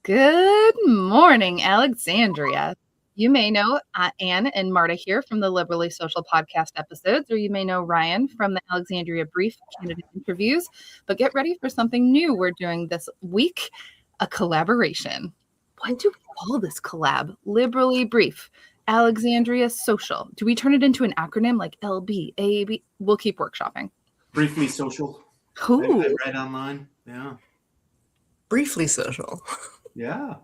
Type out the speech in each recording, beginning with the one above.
Good morning, Alexandria. You may know Anne and Marta here from the Liberally Social podcast episodes, or you may know Ryan from the Alexandria Brief candidate interviews. But get ready for something new we're doing this week, a collaboration. What do we call this collab? Liberally Brief, Alexandria Social. Do we turn it into an acronym like LB, AB? We'll keep workshopping. Briefly Social. Ooh. I read online. Yeah. Briefly Social. Yeah.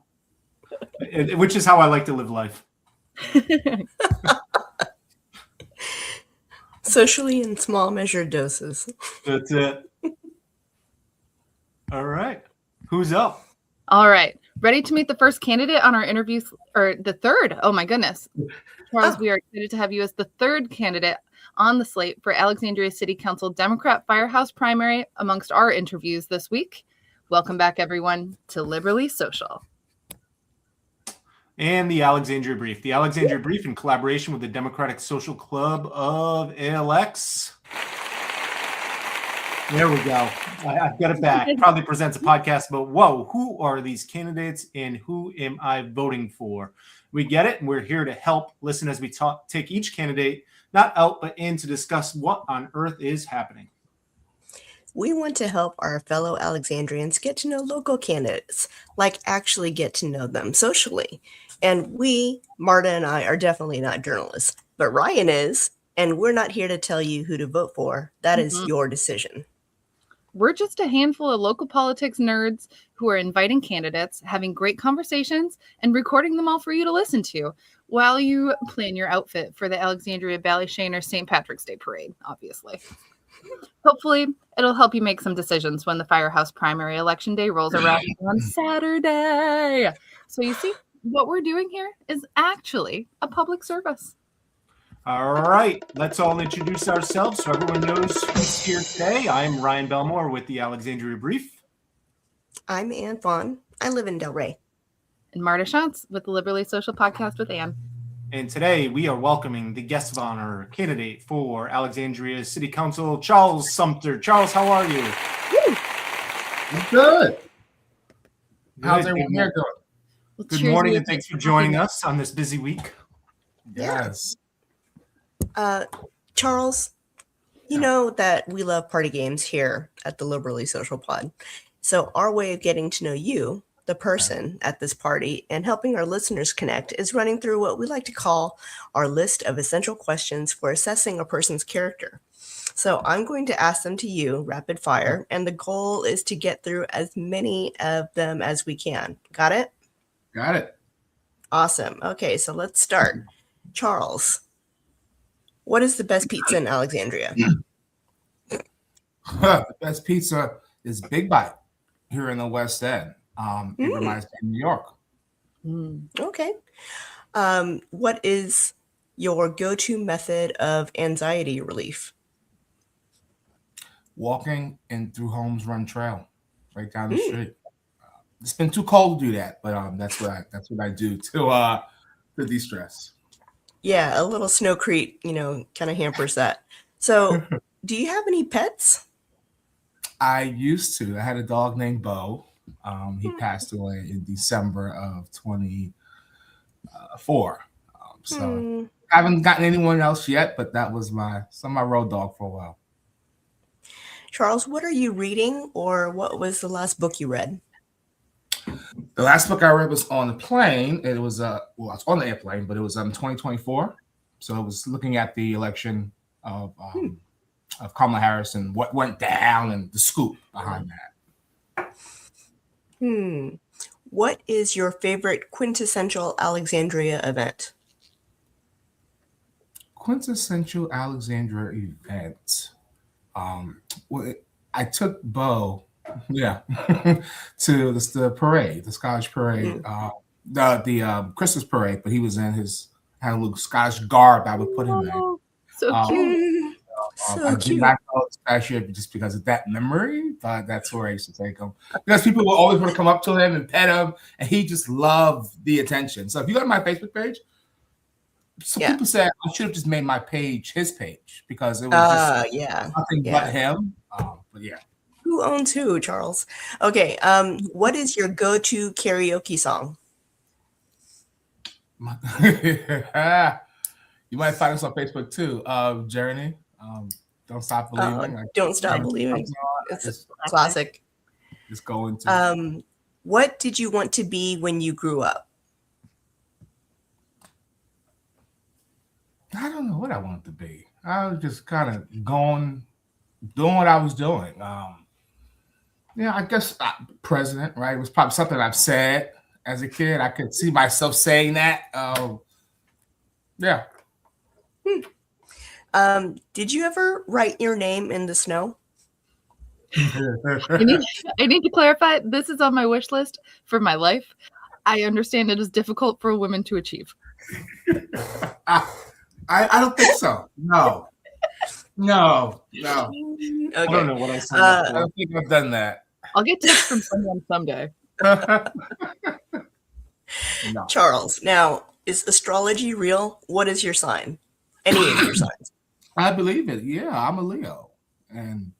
Which is how I like to live life. Socially in small measured doses. That's it. All right. Who's up? All right. Ready to meet the first candidate on our interviews, or the third? Oh my goodness. Charles, we are excited to have you as the third candidate on the slate for Alexandria City Council Democrat Firehouse primary amongst our interviews this week. Welcome back, everyone, to Liberally Social. And the Alexandria Brief. The Alexandria Brief in collaboration with the Democratic Social Club of ALX. There we go. I've got it back. Proudly presents a podcast about, whoa, who are these candidates and who am I voting for? We get it, and we're here to help listen as we take each candidate, not out, but in to discuss what on earth is happening. We want to help our fellow Alexandrians get to know local candidates, like actually get to know them socially. And we, Marta and I, are definitely not journalists, but Ryan is, and we're not here to tell you who to vote for. That is your decision. We're just a handful of local politics nerds who are inviting candidates, having great conversations, and recording them all for you to listen to while you plan your outfit for the Alexandria Ballyshaner St. Patrick's Day Parade, obviously. Hopefully, it'll help you make some decisions when the Firehouse primary election day rolls around on Saturday. So you see, what we're doing here is actually a public service. All right, let's all introduce ourselves so everyone knows who's here today. I'm Ryan Belmore with the Alexandria Brief. I'm Anh Phan. I live in Del Rey. And Marta Schantz with the Liberally Social podcast with Anne. And today we are welcoming the guest of honor candidate for Alexandria City Council, Charles Sumpter. Charles, how are you? I'm good. How's everyone here doing? Well, Good morning, and thanks for joining us on this busy week. Yes. Charles, you know that we love party games here at the Liberally Social Pod. So our way of getting to know you, the person at this party, and helping our listeners connect is running through what we like to call our list of essential questions for assessing a person's character. So I'm going to ask them to you rapid fire, and the goal is to get through as many of them as we can. Got it? Got it. Awesome. Okay, so let's start. Charles, what is the best pizza in Alexandria? The best pizza is Big Bite here in the West End. It reminds me of New York. Okay. What is your go-to method of anxiety relief? Walking in through Holmes Run Trail, right down the street. It's been too cold to do that, but that's what I do to de-stress. Yeah, a little snowcrete, kind of hampers that. So, do you have any pets? I used to. I had a dog named Bo. He passed away in December of 24. So I haven't gotten anyone else yet, but that was my road dog for a while. Charles, what are you reading, or what was the last book you read? The last book I read was on the plane. It was it's on the airplane, but it was 2024. So it was looking at the election of Kamala Harris and what went down and the scoop behind that. What is your favorite quintessential Alexandria event? Quintessential Alexandria event. I took Bo, to the parade, the Scottish parade, the Christmas parade, but he was had a little Scottish garb I would put him in. So cute. I did not go this past year just because of that memory, but that's where I used to take him. Because people will always want to come up to him and pet him, and he just loved the attention. So if you go to my Facebook page, some people said I should have just made my page his page because it was just nothing but him. But yeah. Who Who owns who, Charles? Okay. What is your go-to karaoke song? You might find us on Facebook too. Journey. Don't Stop Believing. Don't Stop Believing. It's a classic. Just going to. What did you want to be when you grew up? I don't know what I wanted to be. I was just kind of doing what I was doing. I guess president, right? It was probably something I've said as a kid. I could see myself saying that. Yeah. Did you ever write your name in the snow? I need to clarify. This is on my wish list for my life. I understand it is difficult for women to achieve. I don't think so. No. Okay. I don't know what I said. I don't think I've done that. I'll get tips from someone someday. No. Charles, now, is astrology real? What is your sign? Any of your signs? I believe it. Yeah, I'm a Leo. And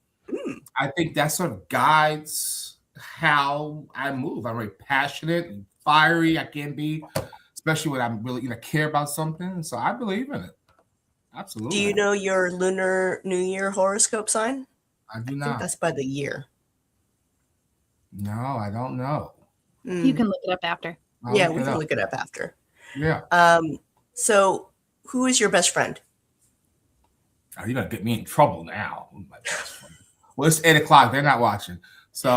I think that sort of guides how I move. I'm very passionate and fiery. I can be, especially when I'm really care about something. So I believe in it. Absolutely. Do you know your lunar New Year horoscope sign? I do I not. think that's by the year. No, I don't know. You can look it up after. We can look it up after. Yeah. So who is your best friend? Oh, you're gonna get me in trouble now. Well, it's 8:00. They're not watching. So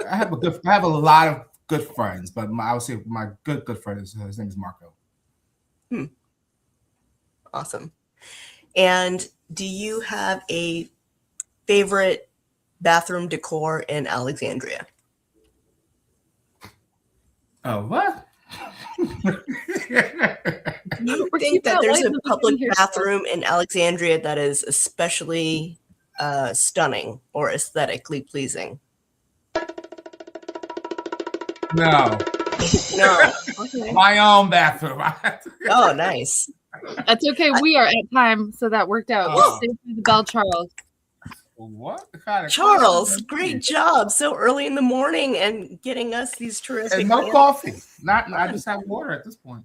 I have a lot of good friends, but I would say my good friend is his name is Marco. Awesome. And do you have a favorite bathroom decor in Alexandria? Oh, what? You think that there's a public bathroom in Alexandria that is especially stunning or aesthetically pleasing? No. Okay. My own bathroom. Oh, nice. That's okay. We are at time, so that worked out. Oh. Stay through the bell, Charles. What kind of Charles, great job. So early in the morning and getting us these terrific. And no coffee. I just have water at this point.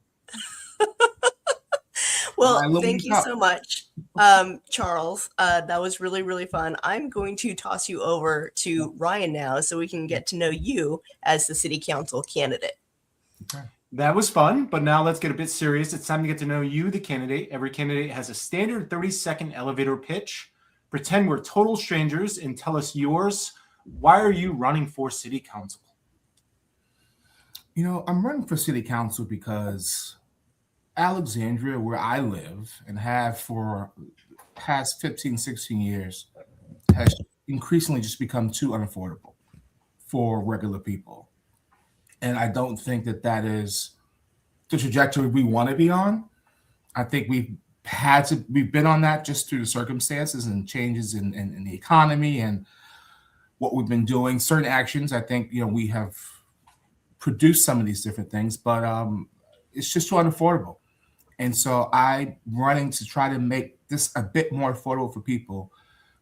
Well, thank you so much, Charles. That was really, really fun. I'm going to toss you over to Ryan now so we can get to know you as the city council candidate. Okay. That was fun, but now let's get a bit serious. It's time to get to know you, the candidate. Every candidate has a standard 30-second elevator pitch. Pretend we're total strangers and tell us yours. Why are you running for city council? I'm running for city council because Alexandria, where I live and have for past 15, 16 years, has increasingly just become too unaffordable for regular people. And I don't think that is the trajectory we want to be on. I think we've been on that just through the circumstances and changes in the economy and what we've been doing. Certain actions, I think, we have produced some of these different things, but it's just too unaffordable. And so I'm running to try to make this a bit more affordable for people,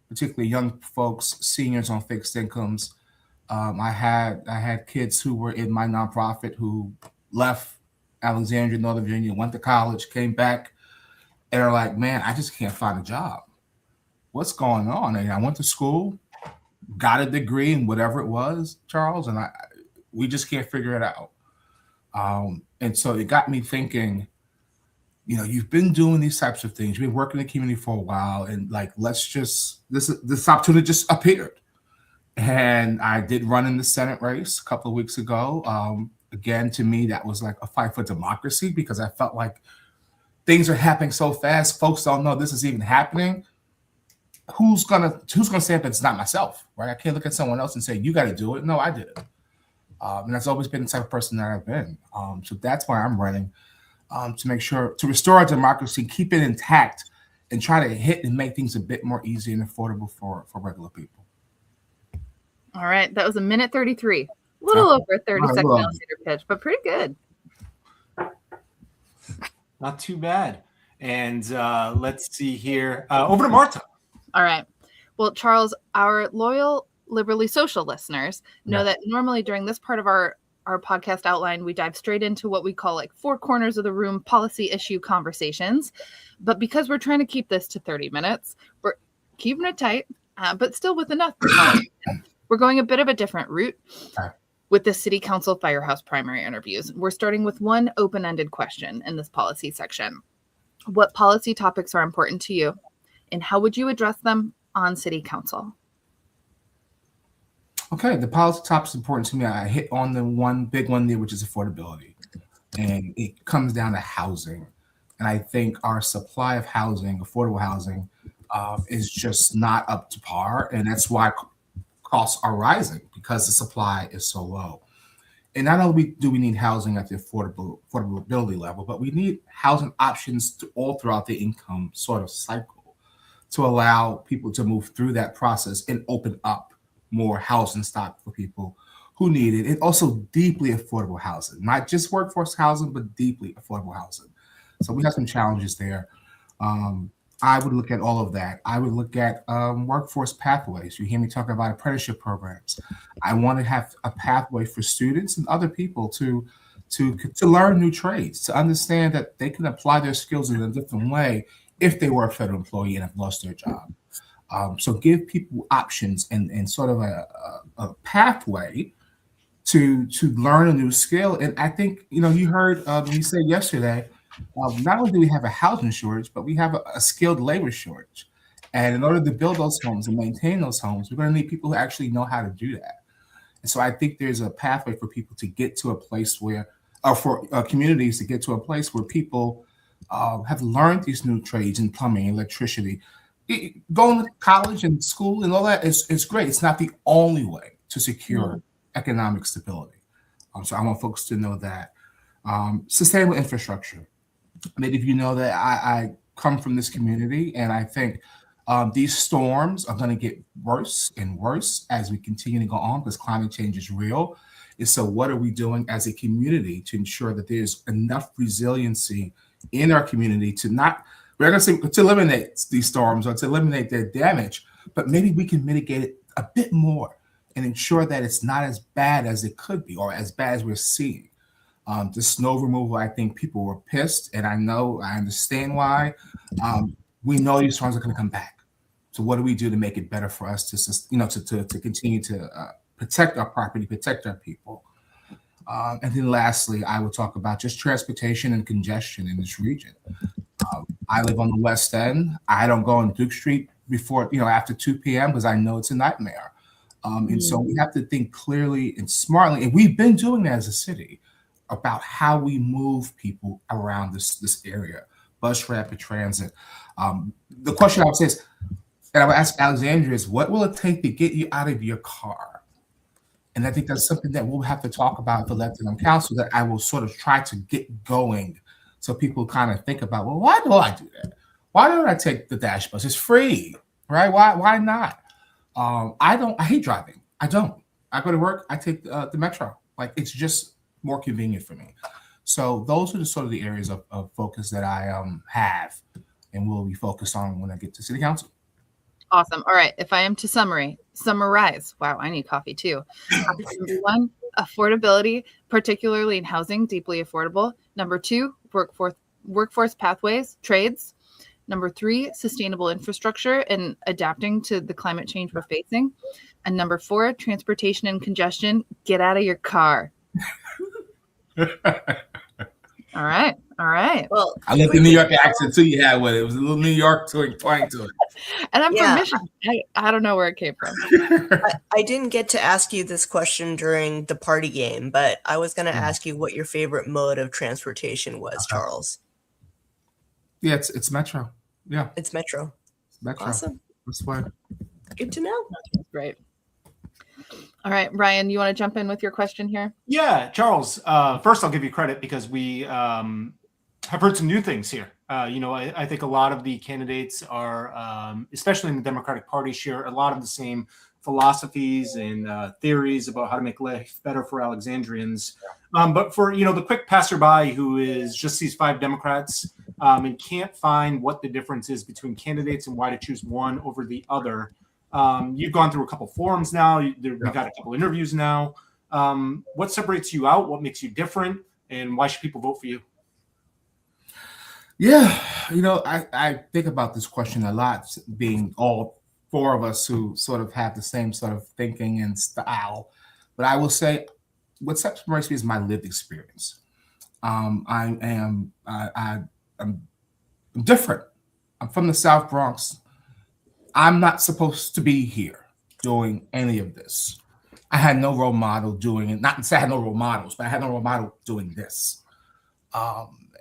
particularly young folks, seniors on fixed incomes. I had kids who were in my nonprofit who left Alexandria, Northern Virginia, went to college, came back, and are like, man, I just can't find a job. What's going on? And I went to school, got a degree in whatever it was, Charles, and we just can't figure it out. And so it got me thinking, you've been doing these types of things. You've been working in the community for a while, and this opportunity just appeared. And I did run in the Senate race a couple of weeks ago. Again, to me, that was like a fight for democracy because I felt like things are happening so fast. Folks don't know this is even happening. Who's gonna say if it's not myself, right? I can't look at someone else and say, you got to do it. No, I did it. And that's always been the type of person that I've been. So that's why I'm running, to make sure to restore our democracy, keep it intact, and try to hit and make things a bit more easy and affordable for regular people. All right. That was 1:33. A little over a 30-second elevator pitch, but pretty good. Not too bad. And let's see here. Over to Marta. All right. Well, Charles, our loyal Liberally Social listeners know that normally during this part of our podcast outline, we dive straight into what we call like four corners of the room policy issue conversations. But because we're trying to keep this to 30 minutes, we're keeping it tight, but still with enough. We're going a bit of a different route with the City Council Firehouse primary interviews. We're starting with one open-ended question in this policy section. What policy topics are important to you, and how would you address them on City Council? Okay, the policy topics important to me. I hit on the one big one there, which is affordability. And it comes down to housing. And I think our supply of housing, affordable housing, is just not up to par. And that's why costs are rising, because the supply is so low. And not only do we need housing at the affordability level, but we need housing options all throughout the income sort of cycle to allow people to move through that process and open up more housing stock for people who need it. And also deeply affordable housing, not just workforce housing, but deeply affordable housing. So we have some challenges there. I would look at all of that. I would look at workforce pathways. You hear me talking about apprenticeship programs. I want to have a pathway for students and other people to learn new trades, to understand that they can apply their skills in a different way if they were a federal employee and have lost their job. So give people options and sort of a pathway to learn a new skill. And I think, you heard me say yesterday, not only do we have a housing shortage, but we have a skilled labor shortage. And in order to build those homes and maintain those homes, we're going to need people who actually know how to do that. And so I think there's a pathway for people to get to a place where, or for communities to get to a place where people have learned these new trades in plumbing, electricity. Going to college and school and all that is great. It's not the only way to secure economic stability. So I want folks to know that. Sustainable infrastructure. Many of you know that I come from this community, and I think these storms are going to get worse and worse as we continue to go on, because climate change is real. And so what are we doing as a community to ensure that there's enough resiliency in our community to not, we're going to say to eliminate these storms or to eliminate their damage, but maybe we can mitigate it a bit more and ensure that it's not as bad as it could be or as bad as we're seeing. The snow removal, I think people were pissed, and I understand why. We know these storms are going to come back. So what do we do to make it better for us to continue to protect our property, protect our people? And then lastly, I will talk about just transportation and congestion in this region. I live on the West End. I don't go on Duke Street before, after 2 p.m. because I know it's a nightmare. And so we have to think clearly and smartly, and we've been doing that as a city, about how we move people around this area, bus, rapid transit. The question I would say is, and I would ask Alexandria, is what will it take to get you out of your car? And I think that's something that we'll have to talk about at the Elected Council, that I will sort of try to get going so people kind of think about, well, why do I do that? Why don't I take the Dash bus? It's free, right? Why not? I hate driving. I don't. I go to work, I take the Metro. Like, it's just more convenient for me. So those are the sort of the areas of focus that I have and will be focused on when I get to City Council. Awesome. All right. If I am to summarize, wow, I need coffee too. Number one, affordability, particularly in housing, deeply affordable. Number two, workforce pathways, trades. Number three, sustainable infrastructure and adapting to the climate change we're facing. And number four, transportation and congestion. Get out of your car. All right. Well, I love the New York accent too you had with it. It was a little New York twang to it. And I'm from Michigan. I don't know where it came from. I didn't get to ask you this question during the party game, but I was going to ask you what your favorite mode of transportation was, Charles. Yeah, it's Metro. Yeah. It's Metro. Metro. Awesome. That's why. Good to know. That's great. All right, Ryan, you want to jump in with your question here? Yeah, Charles. First, I'll give you credit because we have heard some new things here. I think a lot of the candidates are, especially in the Democratic Party, share a lot of the same philosophies and theories about how to make life better for Alexandrians. But for the quick passerby who is just sees 5 Democrats and can't find what the difference is between candidates and why to choose one over the other, You've gone through a couple forums now. We got a couple interviews now. What separates you out? What makes you different? And why should people vote for you? Yeah, I think about this question a lot, being all four of us who sort of have the same sort of thinking and style. But I will say what separates me is my lived experience. I'm different. I'm from the South Bronx. I'm not supposed to be here doing any of this. I had no role model doing it. Not to say I had no role models, but I had no role model doing this.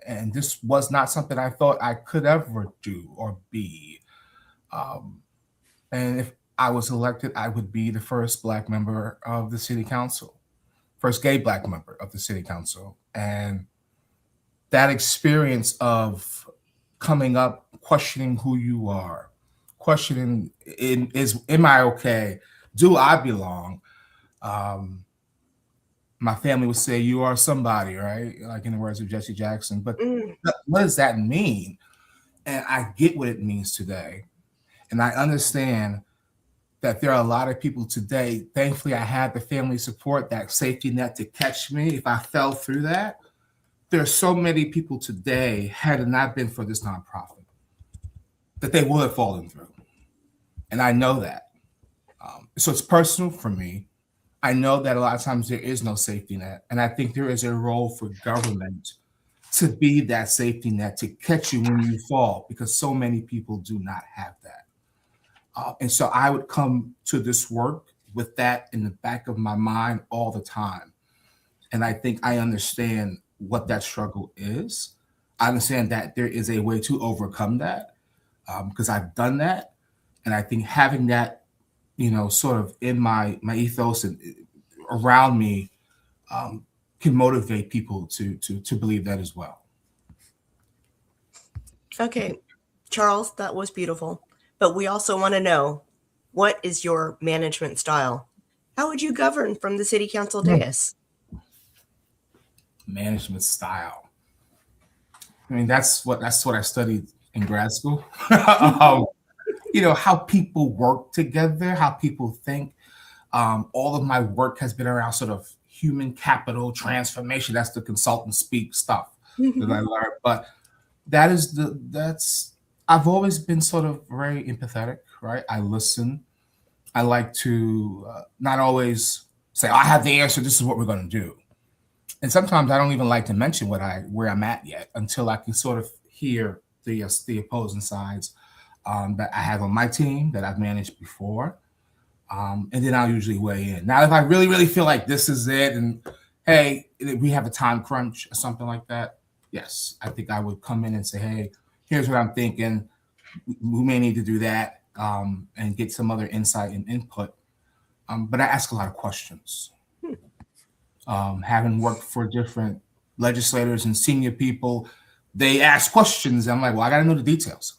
And this was not something I thought I could ever do or be. And if I was elected, I would be the first Black member of the city council, first gay Black member of the city council. And that experience of coming up, questioning who you are, questioning, am I okay? Do I belong? My family would say, you are somebody, right? Like in the words of Jesse Jackson. But what does that mean? And I get what it means today. And I understand that there are a lot of people today. Thankfully, I had the family support, that safety net to catch me if I fell through that. There are so many people today, had it not been for this nonprofit, that they would have fallen through. And I know that. So it's personal for me. I know that a lot of times there is no safety net. And I think there is a role for government to be that safety net to catch you when you fall, because so many people do not have that. And so I would come to this work with that in the back of my mind all the time. And I think I understand what that struggle is. I understand that there is a way to overcome that, because I've done that. And I think having that, sort of in my ethos and around me can motivate people to believe that as well. Okay, Charles, that was beautiful. But we also want to know, what is your management style? How would you govern from the city council dais? Management style. I mean, that's what I studied in grad school. How people work together, how people think. All of my work has been around sort of human capital transformation. That's the consultant speak stuff that I learned. But I've always been sort of very empathetic, right? I listen. I like to not always say, I have the answer, this is what we're going to do. And sometimes I don't even like to mention where I'm at yet until I can sort of hear the opposing sides that I have on my team that I've managed before. And then I'll usually weigh in. Now, if I really, really feel like this is it and, hey, we have a time crunch or something like that, yes, I think I would come in and say, hey, here's what I'm thinking. We may need to do that and get some other insight and input. But I ask a lot of questions. Having worked for different legislators and senior people, they ask questions. I'm like, well, I got to know the details.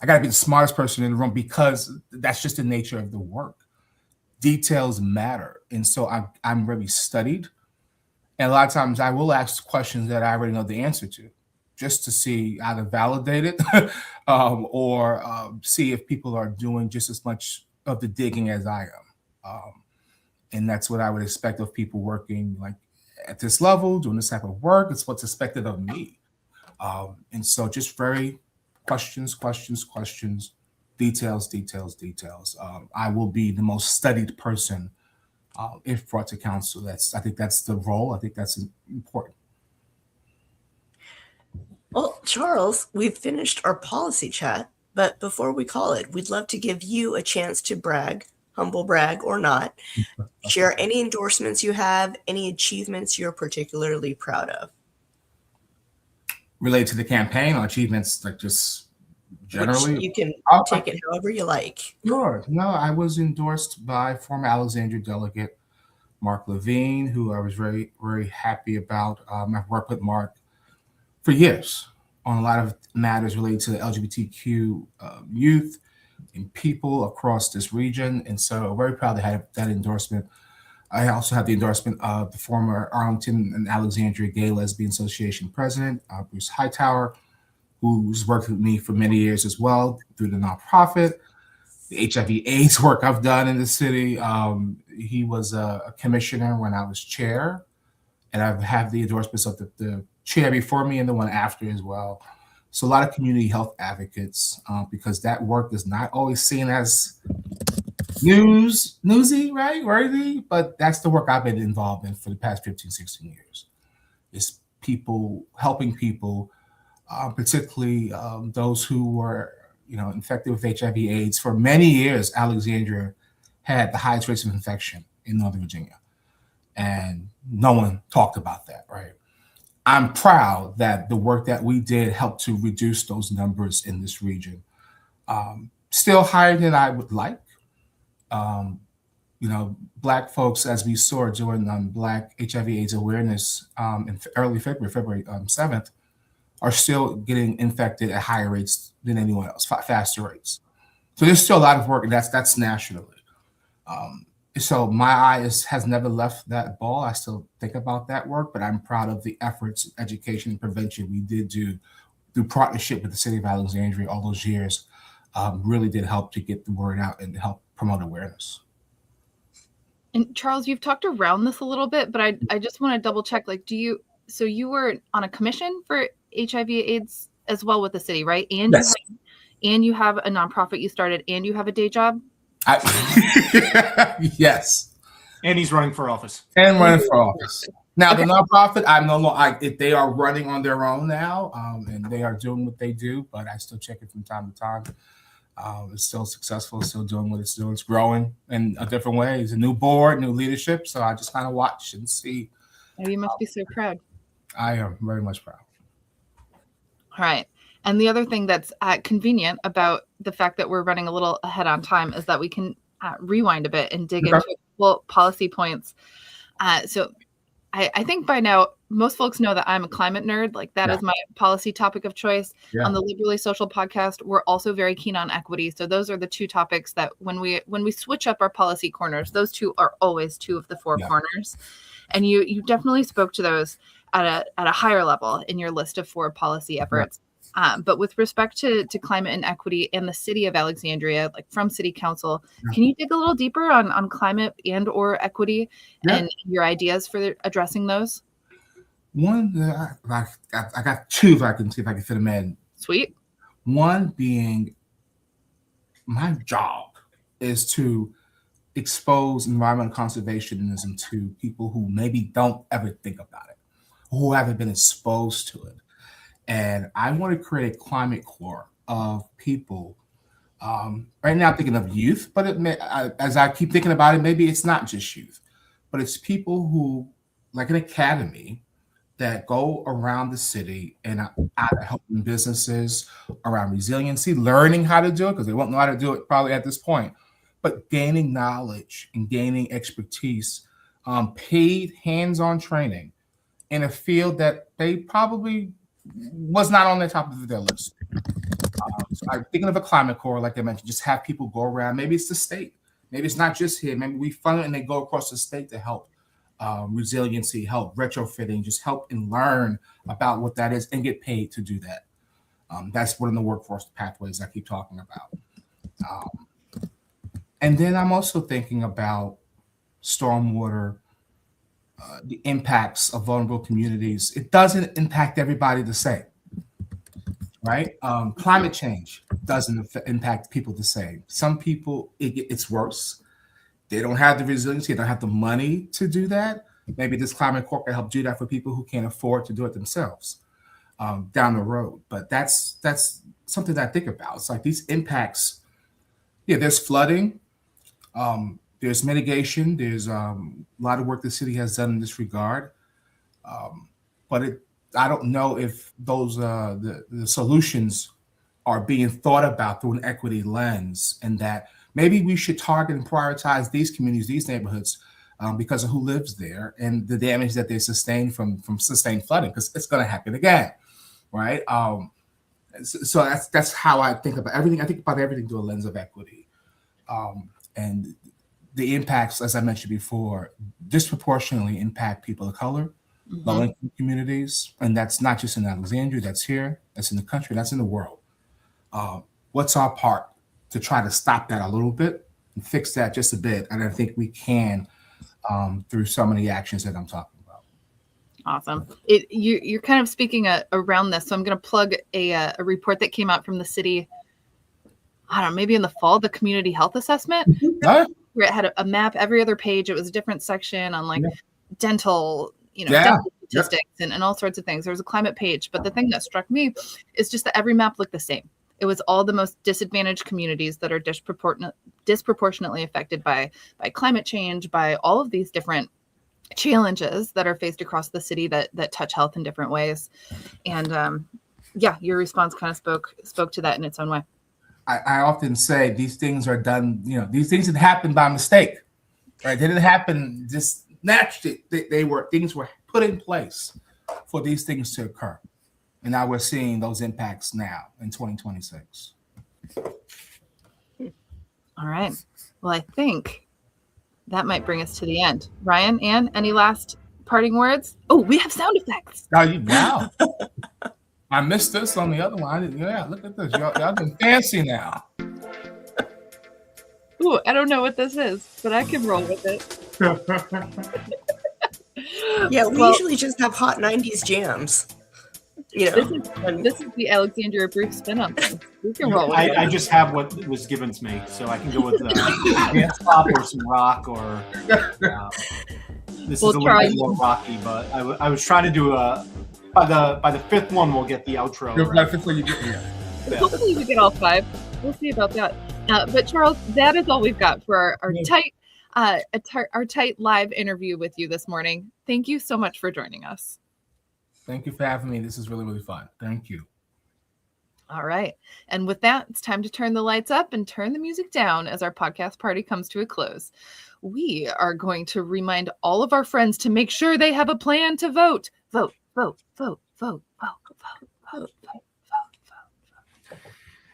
I got to be the smartest person in the room, because that's just the nature of the work. Details matter. And so I'm really studied. And a lot of times I will ask questions that I already know the answer to, just to see either validate it or see if people are doing just as much of the digging as I am. And that's what I would expect of people working like at this level, doing this type of work. It's what's expected of me. And so just very questions, details. I will be the most studied person if brought to council. I think that's the role. I think that's important. Well, Charles, we've finished our policy chat, but before we call it, we'd love to give you a chance to brag, humble brag or not. Share any endorsements you have, any achievements you're particularly proud of. Related to the campaign or achievements like just generally? Which you can take it however you like. Sure. No, I was endorsed by former Alexandria delegate Mark Levine, who I was very, very happy about. I've worked with Mark for years on a lot of matters related to the LGBTQ youth and people across this region. And so very proud to have that endorsement. I also have the endorsement of the former Arlington and Alexandria Gay Lesbian Association president, Bruce Hightower, who's worked with me for many years as well through the nonprofit. the HIV/AIDS work I've done in the city. He was a commissioner when I was chair, and I've had the endorsements of the chair before me and the one after as well. So a lot of community health advocates, because that work is not always seen as newsy, right? Worthy, but that's the work I've been involved in for the past 15, 16 years. It's people helping people, particularly those who were, infected with HIV/AIDS. For many years, Alexandria had the highest rates of infection in Northern Virginia, and no one talked about that, right? I'm proud that the work that we did helped to reduce those numbers in this region. Still higher than I would like. Black folks, as we saw during Black HIV/AIDS awareness in early February 7th, are still getting infected at higher rates than anyone else, faster rates. So there's still a lot of work, and that's nationally. So my eye has never left that ball. I still think about that work, but I'm proud of the efforts, education, and prevention we did do through partnership with the city of Alexandria all those years. Really did help to get the word out and help promote awareness. And Charles, you've talked around this a little bit, but I just want to double check. So you were on a commission for HIV/AIDS as well with the city, right? And yes. You have a nonprofit you started, and you have a day job. Yes. And he's running for office. Now, okay. The nonprofit, I'm no longer. They are running on their own now, and they are doing what they do. But I still check it from time to time. It's still successful, still doing what it's doing. It's growing in a different way. It's a new board, new leadership. So I just kind of watch and see. Oh, you must be so proud. I am very much proud. All right. And the other thing that's convenient about the fact that we're running a little ahead on time is that we can rewind a bit and dig into policy points. So I think by now, most folks know that I'm a climate nerd. That is my policy topic of choice. Yeah. On the Liberally Social podcast, we're also very keen on equity. So those are the two topics that when we switch up our policy corners, those two are always two of the four corners. And you definitely spoke to those at a higher level in your list of 4 policy efforts. But with respect to climate and equity and the city of Alexandria, from city council, can you dig a little deeper on climate and or equity and your ideas for addressing those? One, I got 2 if I can see if I can fit them in. Sweet. One being my job is to expose environmental conservationism to people who maybe don't ever think about it, who haven't been exposed to it. And I want to create a climate core of people. Right now I'm thinking of youth, but as I keep thinking about it, maybe it's not just youth, but it's people who, like an academy, that go around the city and are helping businesses around resiliency, learning how to do it, because they won't know how to do it probably at this point, but gaining knowledge and gaining expertise, paid hands-on training in a field that they probably was not on the top of their list. So I'm thinking of a climate corps, like I mentioned, just have people go around. Maybe it's the state. Maybe it's not just here. Maybe we fund it and they go across the state to help resiliency, help retrofitting, just help and learn about what that is and get paid to do that. That's one of the workforce pathways I keep talking about. And then I'm also thinking about stormwater, the impacts of vulnerable communities. It doesn't impact everybody the same, right? Climate change doesn't impact people the same. Some people, it's worse. They don't have the resiliency, they don't have the money to do that. Maybe this climate corps can help do that for people who can't afford to do it themselves down the road. But that's something that I think about. It's like these impacts, there's flooding, there's mitigation, there's a lot of work the city has done in this regard. But I don't know if those the solutions are being thought about through an equity lens, and that maybe we should target and prioritize these communities, these neighborhoods, because of who lives there and the damage that they sustain from sustained flooding, because it's going to happen again, right? So that's how I think about everything. I think about everything through a lens of equity, and the impacts, as I mentioned before, disproportionately impact people of color, low-income communities, and that's not just in Alexandria. That's here. That's in the country. That's in the world. What's our part to try to stop that a little bit and fix that just a bit. And I think we can through so many actions that I'm talking about. Awesome. You're kind of speaking around this, so I'm going to plug a report that came out from the city. I don't know, maybe in the fall, the community health assessment, where it had a map every other page. It was a different section on like dental, dental statistics and all sorts of things. There was a climate page, but the thing that struck me is just that every map looked the same. It was all the most disadvantaged communities that are disproportionately affected by climate change, by all of these different challenges that are faced across the city that touch health in different ways. And your response kind of spoke to that in its own way. I often say these things are done, these things didn't happen by mistake, right? They didn't happen just naturally. Things were put in place for these things to occur. And now we're seeing those impacts now in 2026. All right. Well, I think that might bring us to the end. Ryan, Ann, any last parting words? Oh, we have sound effects. Wow. I missed this on the other one. Yeah, look at this. Y'all been fancy now. Ooh, I don't know what this is, but I can roll with it. Yeah, we usually just have hot 90s jams. This is the Alexandria Brief spin on things. We can roll with it. I just have what was given to me, so I can go with dance pop or some rock or. This is a little bit more rocky, but I was trying to do by the fifth one we'll get the outro. By the fifth one you get Hopefully we get all five. We'll see about that. But Charles, that is all we've got for our tight live interview with you this morning. Thank you so much for joining us. Thank you for having me. This is really, really fun. Thank you. All right. And with that, it's time to turn the lights up and turn the music down as our podcast party comes to a close. We are going to remind all of our friends to make sure they have a plan to vote. Vote, vote, vote, vote, vote, vote, vote, vote, vote.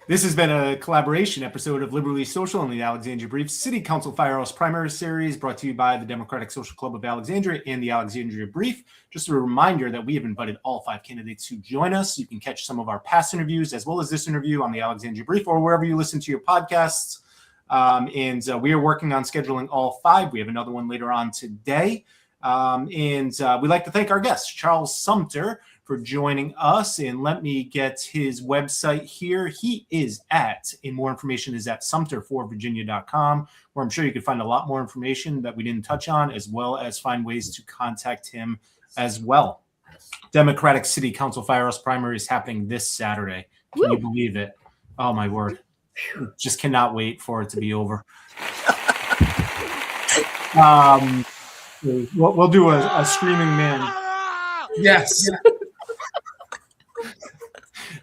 This has been a collaboration episode of Liberally Social and the Alexandria Brief City Council Firehouse Primary Series, brought to you by the Democratic Social Club of Alexandria and the Alexandria Brief. Just a reminder that we have invited all 5 candidates to join us. You can catch some of our past interviews as well as this interview on the Alexandria Brief or wherever you listen to your podcasts. And we are working on scheduling all 5. We have another one later on today. And we'd like to thank our guest, Charles Sumpter, for joining us. And let me get his website here. He is and more information is at sumter4virginia.com, where I'm sure you can find a lot more information that we didn't touch on, as well as find ways to contact him as well. Democratic City Council Firehouse Primary is happening this Saturday. Can you believe it? Oh, my word. Just cannot wait for it to be over. We'll do a screaming man. Yes.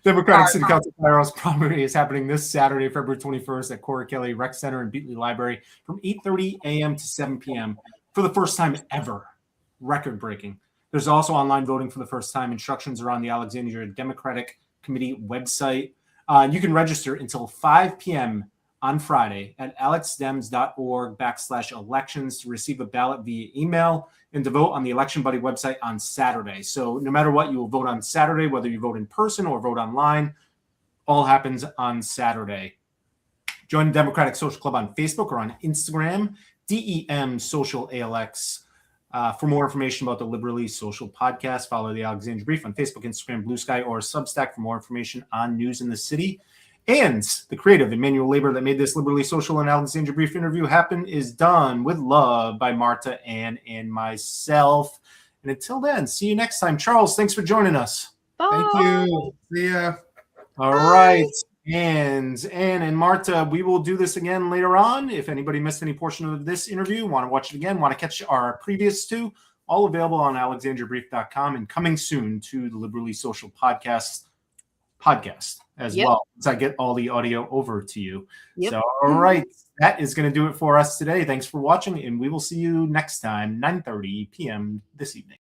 Democratic City Council Firehouse Primary is happening this Saturday, February 21st at Cora Kelly Rec Center and Beatley Library from 8:30 a.m. to 7 p.m. for the first time ever. Record-breaking. There's also online voting for the first time. Instructions are on the Alexandria Democratic Committee website. You can register until 5 p.m. on Friday at alexdems.org/elections to receive a ballot via email and to vote on the Election Buddy website on Saturday. So no matter what, you will vote on Saturday, whether you vote in person or vote online. All happens on Saturday. Join the Democratic Social Club on Facebook or on Instagram, DEM Social ALX. For more information about the Liberally Social podcast, follow the Alexandria Brief on Facebook, Instagram, Blue Sky, or Substack for more information on news in the city. And the creative and manual labor that made this Liberally Social and Alexandria Brief interview happen is done with love by Marta, Ann, and myself. And until then, see you next time. Charles, thanks for joining us. Bye. Thank you. See ya. All right. And Ann and Marta, we will do this again later on. If anybody missed any portion of this interview, want to watch it again, want to catch our previous 2, all available on alexandriabrief.com and coming soon to the Liberally Social podcast as well, as I get all the audio over to you. So, all right, that is going to do it for us today. Thanks for watching, and we will see you next time, 9:30 p.m. this evening.